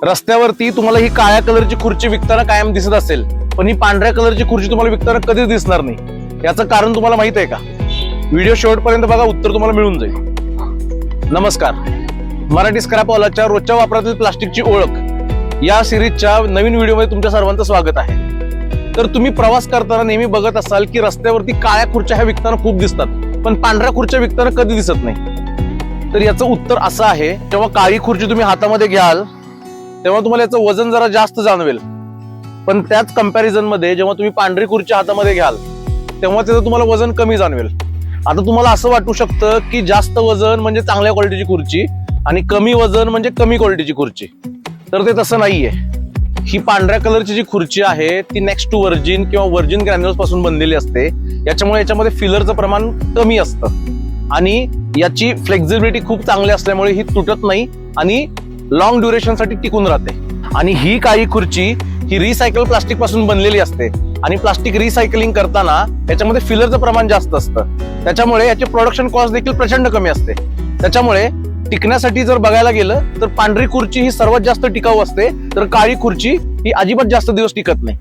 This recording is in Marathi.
रस्त्यावरती तुम्हाला ही काळ्या कलरची खुर्ची विकताना कायम दिसत असेल, पण ही पांढऱ्या कलरची खुर्ची तुम्हाला विकताना कधीच दिसणार नाही. याचं कारण तुम्हाला माहित आहे का? व्हिडिओ शेवटपर्यंत बघा, उत्तर तुम्हाला मिळून जाईल. नमस्कार, मराठी स्क्रॅप हॉलच्या रोजच्या वापरातील प्लास्टिकची ओळख या सिरीजच्या नवीन व्हिडिओमध्ये तुमच्या सर्वांचं स्वागत आहे. तर तुम्ही प्रवास करताना नेहमी बघत असाल की रस्त्यावरती काळ्या खुर्च्या ह्या विकताना खूप दिसतात, पण पांढऱ्या खुर्च्या विकताना कधी दिसत नाही. तर याचं उत्तर असं आहे, जेव्हा काळी खुर्ची तुम्ही हातामध्ये घ्याल तेव्हा तुम्हाला याचं वजन जरा जास्त जाणवेल, पण त्याच कंपॅरिझन मध्ये जेव्हा तुम्ही पांढरी खुर्ची हातामध्ये घ्याल तेव्हा त्याचं तुम्हाला वजन कमी जाणवेल. आता तुम्हाला असं वाटू शकतं की जास्त वजन म्हणजे चांगल्या क्वालिटीची खुर्ची आणि कमी वजन म्हणजे कमी क्वालिटीची खुर्ची. तर ते तसं नाहीये. ही पांढऱ्या कलरची जी खुर्ची आहे ती नेक्स्ट टू व्हर्जिन किंवा व्हर्जिन ग्रॅन्युल्स पासून बनलेली असते. याच्यामुळे याच्यामध्ये फिलरचं प्रमाण कमी असतं आणि याची फ्लेक्झिबिलिटी खूप चांगली असल्यामुळे ही तुटत नाही आणि लॉंग ड्युरेशन साठी टिकून राहते. आणि ही काळी खुर्ची ही रिसायकल प्लास्टिक पासून बनलेली असते आणि प्लास्टिक रिसायकलिंग करताना याच्यामध्ये फिलरचं प्रमाण जास्त असतं. त्याच्यामुळे याची प्रोडक्शन कॉस्ट देखील प्रचंड कमी असते. त्याच्यामुळे टिकण्यासाठी जर बघायला गेलं तर पांढरी खुर्ची ही सर्वात जास्त टिकाऊ असते, तर काळी खुर्ची ही अजिबात जास्त दिवस टिकत नाही.